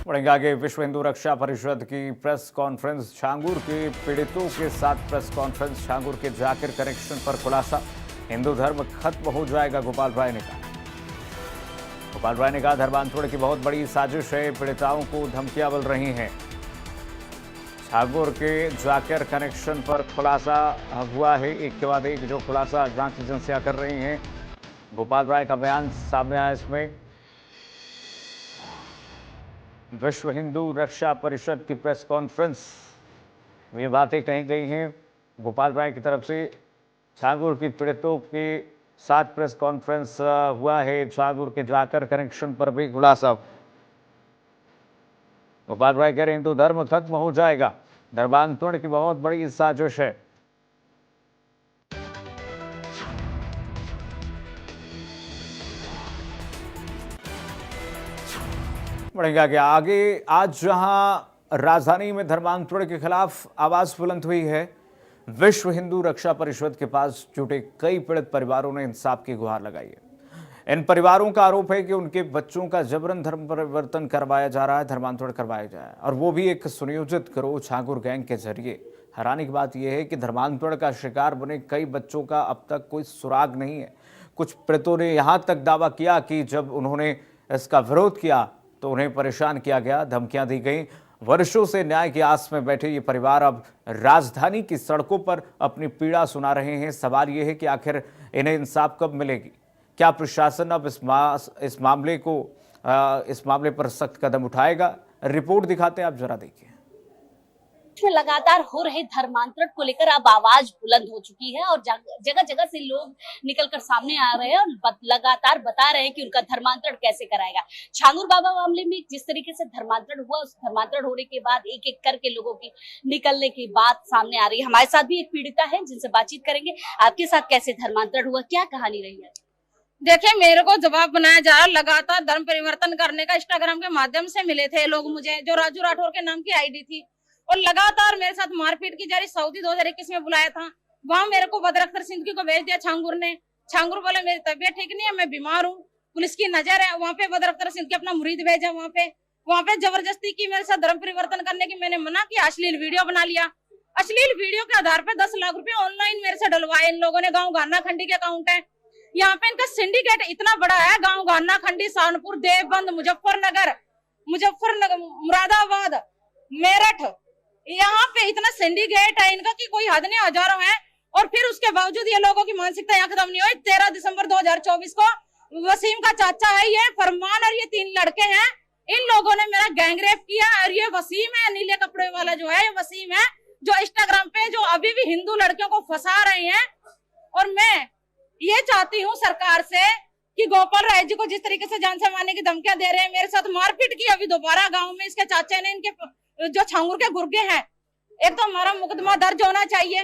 बढ़ेंगे आगे। विश्व हिंदू रक्षा परिषद की प्रेस कॉन्फ्रेंस, छांगुर के पीड़ितों के साथ प्रेस कॉन्फ्रेंस, छांगुर के जाकिर कनेक्शन पर खुलासा। हिंदू धर्म खत्म हो जाएगा, गोपाल राय ने कहा। गोपाल राय ने कहा धर्मांतरण की बहुत बड़ी साजिश है, पीड़िताओं को धमकियां मिल रही हैं। छांगुर के जाकिर कनेक्शन पर खुलासा हुआ है, एक के बाद एक जो खुलासा जांच एजेंसियां कर रही हैं। गोपाल राय का बयान सामने आया इसमें। विश्व हिंदू रक्षा परिषद की प्रेस कॉन्फ्रेंस में ये बातें कही गई हैं गोपाल राय की तरफ से। छांगुर की पीड़ितों के साथ प्रेस कॉन्फ्रेंस हुआ है, छांगुर के जाकर कनेक्शन पर भी खुलासा। गोपाल राय कह रहे हिंदू धर्म खत्म हो जाएगा, धर्मांतरण की बहुत बड़ी साजिश है। बढ़ेंगे आगे। आज जहां राजधानी में धर्मांतरण के खिलाफ आवाज बुलंद हुई है, विश्व हिंदू रक्षा परिषद के पास जुटे कई पीड़ित परिवारों ने इंसाफ की गुहार लगाई है। इन परिवारों का आरोप है कि उनके बच्चों का जबरन धर्म परिवर्तन करवाया जा रहा है, धर्मांतरण करवाया जा रहा है, और वो भी एक सुनियोजित गिरोह छांगुर गैंग के जरिए। हैरानी की बात यह है कि धर्मांतरण का शिकार बने कई बच्चों का अब तक कोई सुराग नहीं है। कुछ पीड़ितों ने यहां तक दावा किया कि जब उन्होंने इसका विरोध किया तो उन्हें परेशान किया गया, धमकियां दी गई। वर्षों से न्याय की आस में बैठे ये परिवार अब राजधानी की सड़कों पर अपनी पीड़ा सुना रहे हैं। सवाल यह है कि आखिर इन्हें इंसाफ कब मिलेगी? क्या प्रशासन अब इस मामले पर सख्त कदम उठाएगा? रिपोर्ट दिखाते हैं, आप जरा देखिए। लगातार हो रहे धर्मांतरण को लेकर अब आवाज बुलंद हो चुकी है और जगह जगह से लोग निकलकर सामने आ रहे हैं और लगातार बता रहे हैं कि उनका धर्मांतरण कैसे कराएगा। छांगुर बाबा मामले में जिस तरीके से धर्मांतरण हुआ, उस धर्मांतरण होने के बाद एक एक करके लोगों की निकलने की बात सामने आ रही है। हमारे साथ भी एक पीड़िता है जिनसे बातचीत करेंगे। आपके साथ कैसे धर्मांतरण हुआ, क्या कहानी रही है? देखिए, मेरे को जवाब बनाया जा रहा, लगातार धर्म परिवर्तन करने का इंस्टाग्राम के माध्यम से मिले थे लोग मुझे, जो राजू राठौर के नाम की आईडी थी, और लगातार मेरे साथ मारपीट की जा रही। सऊदी 2021 में बुलाया था, वहां मेरे को बदरख्तर सिंदगी को भेज दिया छांगुर ने। छांगुर बोले मेरी तबीयत ठीक नहीं है, मैं बीमार हूँ, पुलिस की नजर है। वहाँ पे बदरख्तर सिंदगी अपना मुरीद भेजा, वहाँ पे जबरदस्ती की मेरे साथ धर्म परिवर्तन करने की। मैंने मना किया, अश्लील वीडियो बना लिया। अश्लील वीडियो के आधार पर 10 लाख रुपए ऑनलाइन मेरे से डलवाए इन लोगों ने। गाँव गाना खंडी के अकाउंट है, यहाँ पे इनका सिंडिकेट इतना बड़ा है। गांव गाना खंडी, सानपुर, देवबंद, मुजफ्फरनगर, मुरादाबाद, मेरठ, यहाँ पे इतना सिंडिकेट है इनका कि कोई हद नहीं, हजारों है। और फिर उसके बावजूद ये लोगों की मानसिकता यहाँ खत्म नहीं हुई। 13 दिसंबर 2024 को वसीम का चाचा है ये फरमान, और ये 3 लड़के हैं, इन लोगों ने मेरा गैंगरेप किया। और ये वसीम है, नीले कपड़े वाला जो है, ये वसीम है जो इंस्टाग्राम पे जो अभी भी हिंदू लड़कियों को फंसा रहे हैं। और मैं ये चाहती हूँ सरकार से कि गोपाल राय जी को जिस तरीके से जान से मारने की धमकियां दे रहे हैं, मेरे साथ मारपीट की अभी दोबारा गांव में इसके चाचा ने, इनके जो छांगुर के गुर्गे हैं, एक तो हमारा मुकदमा दर्ज होना चाहिए,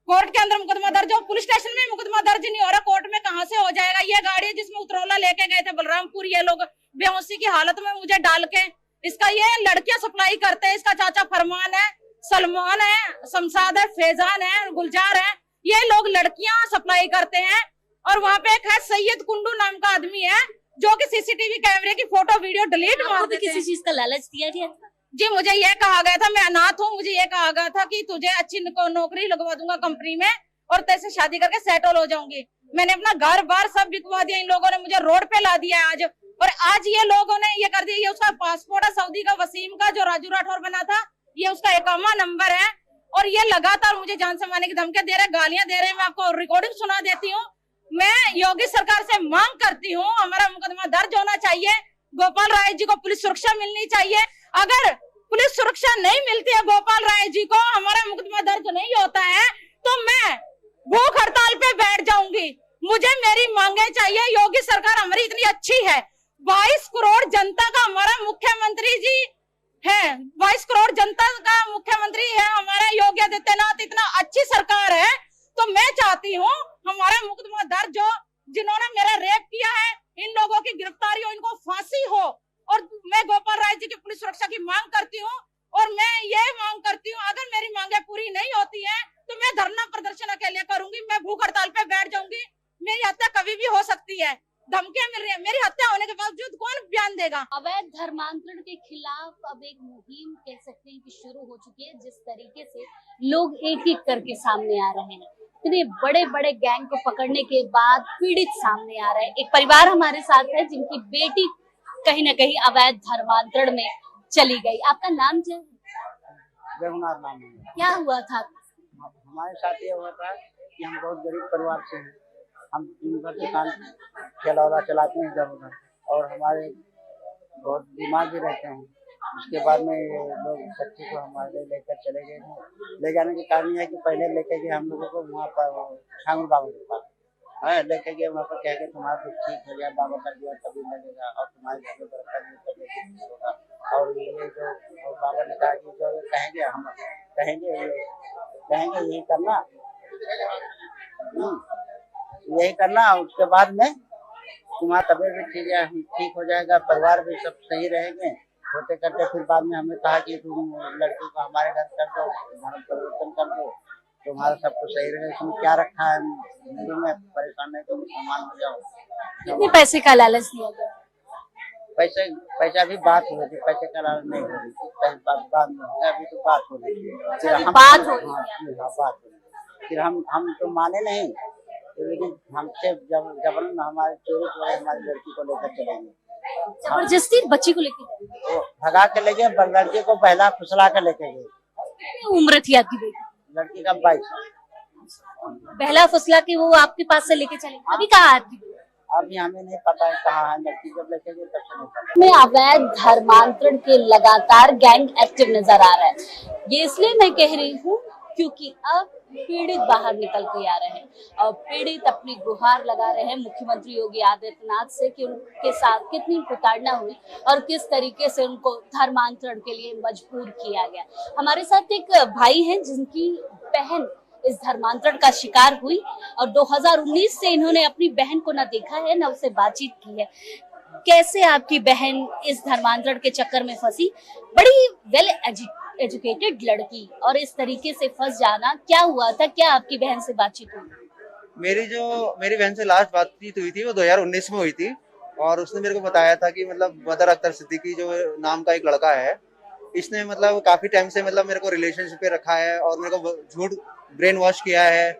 कोर्ट के अंदर मुकदमा दर्ज हो। पुलिस स्टेशन में मुकदमा दर्ज नहीं हो रहा, कोर्ट में कहाँ से हो जाएगा? ये गाड़ी जिसमें उतरौला लेके गए थे बलरामपुर, ये लोग बेहोशी की हालत में मुझे डाल के, इसका ये लड़कियां सप्लाई करते हैं। इसका चाचा फरमान है, सलमान है, शमशाद है, फैजान है, गुलजार है, ये लोग लड़कियां सप्लाई करते हैं। और वहाँ पे एक है सैयद कुंडू नाम का आदमी है जो कि सीसीटीवी कैमरे की फोटो वीडियो डिलीट मार देते हैं। किसी चीज का लालच दिया गया? जी, मुझे ये कहा गया था, मैं अनाथ हूँ, मुझे ये कहा गया था कि तुझे अच्छी नौकरी लगवा दूंगा कंपनी में और तेरे शादी करके सेटल हो जाऊंगी। मैंने अपना घर बार सब बिकवा दिया, इन लोगों ने मुझे रोड पे ला दिया आज। और आज ये लोगों ने ये कर दिया, ये उसका पासपोर्ट है सऊदी का, वसीम का, जो राजू राठौर बना था, ये उसका इकामा नंबर है। और ये लगातार मुझे जान से मारने की धमकियां दे रहे, गालियां दे रहे हैं। मैं आपको रिकॉर्डिंग सुना देती हूँ। मैं योगी सरकार से मांग करती हूँ, हमारा मुकदमा दर्ज होना चाहिए, गोपाल राय जी को पुलिस सुरक्षा मिलनी चाहिए। अगर पुलिस सुरक्षा नहीं मिलती है गोपाल राय जी को, हमारा मुकदमा दर्ज नहीं होता है, तो मैं भूख हड़ताल पे बैठ जाऊंगी। मुझे मेरी मांगे चाहिए। योगी सरकार हमारी इतनी अच्छी है, 22 करोड़ जनता का हमारा मुख्यमंत्री जी है, 22 करोड़ जनता का मुख्यमंत्री है हमारा योगी आदित्यनाथ, इतना अच्छी सरकार है। तो मैं चाहती हूँ हमारा मुकदमा दर्ज हो, जिन्होंने मेरा रेप किया है इन लोगों की गिरफ्तारी हो, इनको फांसी हो। और मैं गोपाल राय जी की पुलिस सुरक्षा की मांग करती हूँ। और मैं ये मांग करती हूँ, अगर मेरी मांगे पूरी नहीं होती है तो मैं धरना प्रदर्शन अकेले करूंगी, मैं भूख हड़ताल पे बैठ जाऊंगी। मेरी हत्या कभी भी हो सकती है। धमकियां मिल रही है। मेरी हत्या होने के बावजूद कौन बयान देगा? अवैध धर्मांतरण के खिलाफ अब एक मुहिम कह सकते हैं कि शुरू हो चुकी है। जिस तरीके से लोग एक एक करके सामने आ रहे हैं, इतने बड़े बड़े गैंग को पकड़ने के बाद पीड़ित सामने आ रहे हैं। एक परिवार हमारे साथ है जिनकी बेटी कहीं न कहीं अवैध धर्मांतरण में चली गई। आपका नाम क्या है? रघुनाथ नाम है। क्या हुआ था? हमारे साथ ये हुआ था कि हम बहुत गरीब परिवार से हैं। हम दिन भर दुकान ठेला चलाते हैं इधर उधर, और हमारे बहुत बीमार भी रहते हैं। उसके बाद में ये लोग बच्चे को हमारे लेकर चले गए थे। ले जाने के कारण यह है कि पहले लेके गए हम लोगों को वहाँ पर छांगुर बाबा के पास, लेके गए वहाँ पर, कह के तुम्हारा कुछ ठीक हो गया, बाबा का दुआ तभी लगेगा और तुम्हारे घर में बरकत भी तभी ठीक होगा। और ये जो और बाबा ने कहा कि जो कहेंगे हम कहेंगे यही करना, यही करना, उसके बाद में तुम्हारा तबियत भी ठीक हो जाएगा, परिवार भी सब सही रहेंगे। होते करते फिर बाद में हमें कहा कि तुम लड़की को हमारे घर कर दो, धर्म परिवर्तन कर दो, तुम्हारा सब कुछ सही रहेगा। इसमें क्या रखा है, हिंदू में परेशान नहीं तो मुसलमान हो जाओ। कितने पैसे का लालच दिया गया? पैसा भी बात हो रही थी, पैसे का लालच नहीं हो रही थी, बाद में होगा, अभी तो बात हो रही थी। बात हो रही है। बात हो रही थी। फिर हम तो माने नहीं, लेकिन हमसे जबरन हमारे चोरी हमारी लड़की को लेकर चले गए, जबरदस्ती बच्ची को लेके गए? वो भगा के ले गए, लड़के को पहला फुसला के लेके गए। कितनी उम्र थी आपकी बेटी? लड़की का 22। पहला फुसला के वो आपके पास से लेके चले, अभी कहाँ है आपकी बेटी? अभी हमें नहीं पता है कहाँ है लड़की, जब लेके गए तब से नहीं पता। में अवैध धर्मांतरण के लगातार गैंग एक्टिव नजर आ रहा है। ये इसलिए मैं कह रही हूँ क्योंकि अब पीड़ित बाहर निकल के आ रहे हैं और पीड़ित अपनी गुहार लगा रहे हैं मुख्यमंत्री योगी आदित्यनाथ से कि उनके साथ कितनी प्रताड़ना हुई और किस तरीके से उनको धर्मांतरण के लिए मजबूर किया गया। हमारे साथ एक भाई हैं जिनकी बहन इस धर्मांतरण का शिकार हुई और 2019 से इन्होंने अपनी बहन को न देखा है न उससे बातचीत की है। कैसे आपकी बहन इस धर्मांतरण के चक्कर में फंसी? बड़ी वेल एजुकेटेड लड़की और इस तरीके से फंस जाना, क्या हुआ था? क्या आपकी बहन से बातचीत हुई? मेरी बहन से लास्ट बातचीत हुई थी वो 2019 में हुई थी, और उसने मेरे को बताया था कि मतलब मदर अख्तर सिद्दीकी जो नाम का एक लड़का है, इसने मतलब काफी टाइम से मतलब मेरे को रिलेशनशिप पे रखा है और मेरे को झूठ ब्रेन वॉश किया है,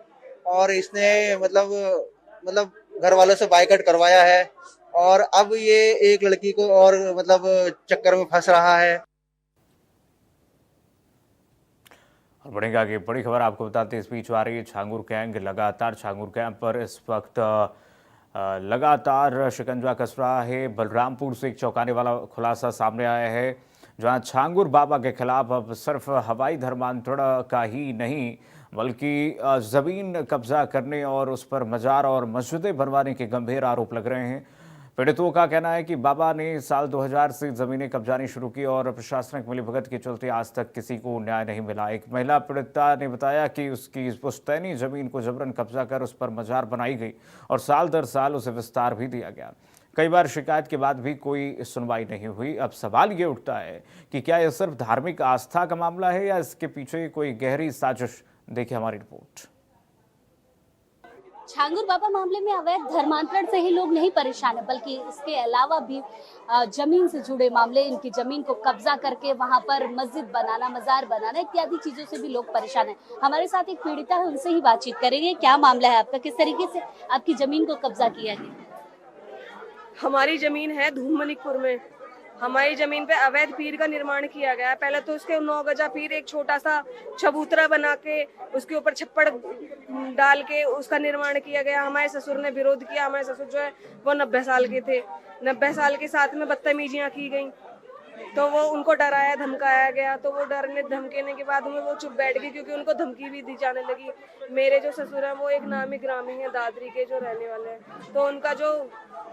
और इसने मतलब घर वालों से बायकॉट करवाया है, और अब ये एक लड़की को और मतलब चक्कर में फंस रहा है। और बढ़ेंगे आगे, बड़ी खबर आपको बताते हैं। इस बीच आ रही है छांगुर गैंग लगातार छांगुर गैंग पर इस वक्त लगातार शिकंजा कस रहा है। बलरामपुर से एक चौंकाने वाला खुलासा सामने आया है, जहां छांगुर बाबा के खिलाफ अब सिर्फ हवाई धर्मांतरण का ही नहीं बल्कि ज़मीन कब्जा करने और उस पर मजार और मस्जिदें बनवाने के गंभीर आरोप लग रहे हैं। पीड़ितों का कहना है कि बाबा ने साल 2000 से ज़मीनें कब्जानी शुरू की और प्रशासनिक मिलीभगत के चलते आज तक किसी को न्याय नहीं मिला। एक महिला पीड़िता ने बताया कि उसकी पुश्तैनी ज़मीन को जबरन कब्जा कर उस पर मजार बनाई गई और साल दर साल उसे विस्तार भी दिया गया। कई बार शिकायत के बाद भी कोई सुनवाई नहीं हुई। अब सवाल ये उठता है कि क्या यह सिर्फ धार्मिक आस्था का मामला है या इसके पीछे कोई गहरी साजिश? देखिए हमारी रिपोर्ट। छांगुर बाबा मामले में अवैध धर्मांतरण से ही लोग नहीं परेशान है, बल्कि इसके अलावा भी जमीन से जुड़े मामले, इनकी जमीन को कब्जा करके वहां पर मस्जिद बनाना, मजार बनाना इत्यादि चीजों से भी लोग परेशान हैं। हमारे साथ एक पीड़िता है, उनसे ही बातचीत करेंगे। क्या मामला है आपका? किस तरीके से आपकी जमीन को कब्जा किया गया? हमारी जमीन है धूम मलिकपुर में। हमारी जमीन पे अवैध पीर का निर्माण किया गया है। पहले तो उसके 9 गजा पीर एक छोटा सा चबूतरा बना के उसके ऊपर छप्पड़ डाल के उसका निर्माण किया गया। हमारे ससुर ने विरोध किया। हमारे ससुर जो है वो 90 साल के थे। 90 साल के साथ में बदतमीजियां की गई, तो वो उनको डराया धमकाया गया। तो वो डरने धमकेने के बाद में वो चुप बैठ गई, क्योंकि उनको धमकी भी दी जाने लगी। मेरे जो ससुर हैं वो एक नामी ग्रामी है, दादरी के जो रहने वाले हैं। तो उनका जो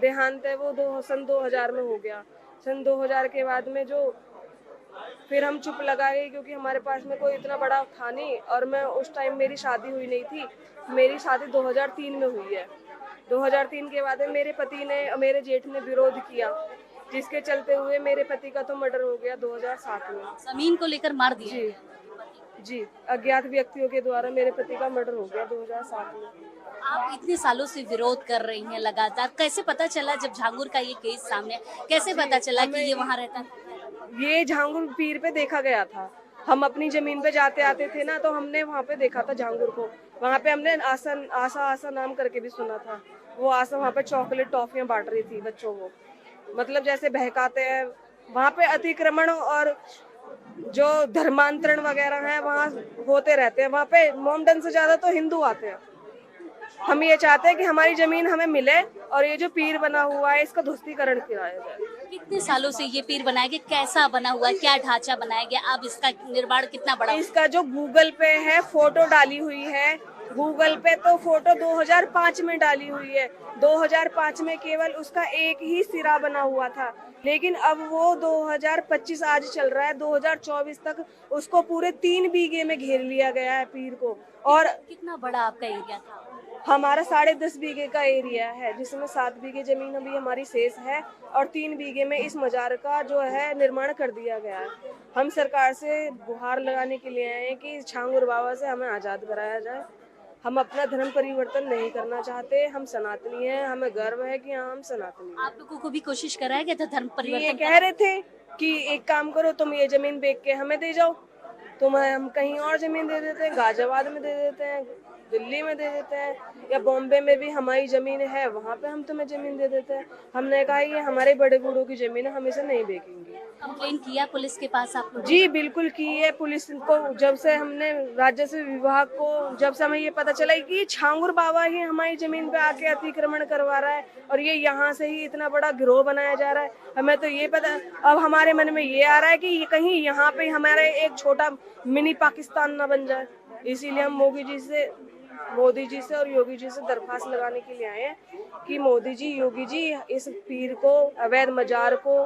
देहांत है वो सन 2000 में हो गया। सन 2000 के बाद में जो फिर हम चुप लगा गए, क्योंकि हमारे पास में कोई इतना बड़ा था नहीं, और मैं उस टाइम मेरी शादी हुई नहीं थी। मेरी शादी 2003 में हुई है। 2003 के बाद मेरे पति ने, मेरे जेठ ने विरोध किया, जिसके चलते हुए मेरे पति का तो मर्डर हो गया 2007 में। जमीन को लेकर मार दिया? जी, अज्ञात व्यक्तियों के द्वारा मेरे पति का मर्डर हो गया 2007 में। आप इतने सालों से विरोध कर रही हैं लगातार, कैसे पता चला जब झांगुर का ये केस सामने, कैसे पता चला कि ये वहाँ रहता था? ये झांगुर पीर पे देखा गया था। हम अपनी जमीन पे जाते आते थे ना, तो हमने वहाँ पे देखा था झांगुर को। वहाँ पे हमने आशा नाम करके भी सुना था। वो आशा वहाँ पे चॉकलेट टॉफियाँ बांट रही थी बच्चों को, मतलब जैसे बहकाते हैं। वहाँ पे अतिक्रमण और जो धर्मांतरण वगैरह है वहाँ होते रहते हैं। वहाँ पे मोमडन से ज्यादा तो हिंदू आते हैं। हम ये चाहते हैं कि हमारी जमीन हमें मिले और ये जो पीर बना हुआ है इसका ध्वस्तीकरण कराया जाए। कितने सालों से ये पीर बनाया गया, कैसा बना हुआ है, क्या ढांचा बनाया गया, अब इसका निर्माण कितना बड़ा हुआ? इसका जो गूगल पे है फोटो डाली हुई है, गूगल पे तो फोटो 2005 में डाली हुई है। 2005 में केवल उसका एक ही सिरा बना हुआ था, लेकिन अब वो 2025 आज चल रहा है, 2024 तक उसको पूरे 3 बीघे में घेर लिया गया है पीर को। और कितना बड़ा आपका एरिया था? हमारा 10.5 बीघे का एरिया है, जिसमें 7 बीघे जमीन अभी हमारी शेष है और 3 बीघे में इस मजार का जो है निर्माण कर दिया गया है। हम सरकार से गुहार लगाने के लिए आए हैं कि झांगुर बाबा से हमें आज़ाद कराया जाए। हम अपना धर्म परिवर्तन नहीं करना चाहते, हम सनातनी हैं, हमें गर्व है कि हाँ हम सनातनी हैं। आप लोगों को भी कोशिश कराया गया था धर्म ये परिवर्तन कह रहे थे कि एक काम करो, तुम ये जमीन बेच के हमें दे जाओ, तुम्हें हम कहीं और जमीन दे देते हैं, गाजियाबाद में दे देते हैं, दिल्ली में दे देते हैं, या बॉम्बे में भी हमारी जमीन है, वहाँ पे हम तुम्हें जमीन दे देते हैं। हमने कहा ये हमारे बड़े बूढ़ों की जमीन है, हम इसे नहीं बेचेंगे। कंप्लेन किया पुलिस के पास आप लोगों ने? जी बिल्कुल की है पुलिस को। जब से हमने राजस्व विभाग को, जब से हमें ये पता चला कि झांगुर बाबा ही हमारी जमीन पे आके अतिक्रमण करवा रहा है और ये यहाँ से ही इतना बड़ा गिरोह बनाया जा रहा है, हमें तो ये पता। अब हमारे मन में ये आ रहा है कि ये कहीं यहाँ पे हमारे एक छोटा मिनी पाकिस्तान ना बन जाए। इसीलिए हम मोदी जी से और योगी जी से दरख्वास्त लगाने के लिए आए हैं कि मोदी जी, योगी जी, इस पीर को, अवैध मजार को,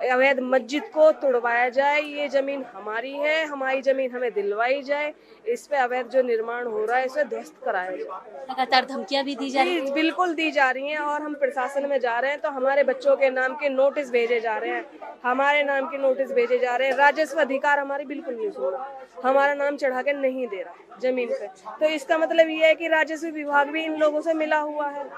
अवैध मस्जिद को तोड़वाया जाए। ये जमीन हमारी है, हमारी जमीन हमें दिलवाई जाए। इस पे अवैध जो निर्माण हो रहा है इसे ध्वस्त कराया जाए। लगातार धमकियां भी दी जा रही है? बिल्कुल दी जा रही हैं और हम प्रशासन में जा रहे हैं तो हमारे बच्चों के नाम के नोटिस भेजे जा रहे हैं, हमारे नाम के नोटिस भेजे जा रहे हैं। राजस्व अधिकार हमारी बिल्कुल नहीं सुन रहा, हमारा नाम चढ़ा के नहीं दे रहा जमीन पे। तो इसका मतलब ये है कि राजस्व विभाग भी इन लोगों से मिला हुआ है।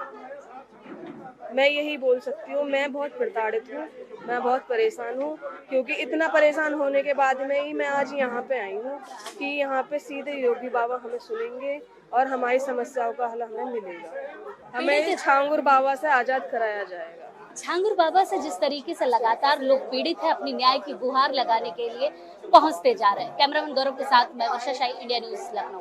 मैं यही बोल सकती हूँ, मैं बहुत प्रताड़ित हूँ, मैं बहुत परेशान हूँ, क्योंकि इतना परेशान होने के बाद में ही मैं आज यहाँ पे आई हूँ कि यहाँ पे सीधे योगी बाबा हमें सुनेंगे और हमारी समस्याओं का हल हमें मिलेगा। हमें झांगुर बाबा से आज़ाद कराया जाएगा। झांगुर बाबा से जिस तरीके से लगातार लोग पीड़ित है, अपनी न्याय की गुहार लगाने के लिए पहुंचते जा रहे हैं। कैमरामैन गौरव के साथ मैं वर्षा शाही, इंडिया न्यूज़, लखनऊ।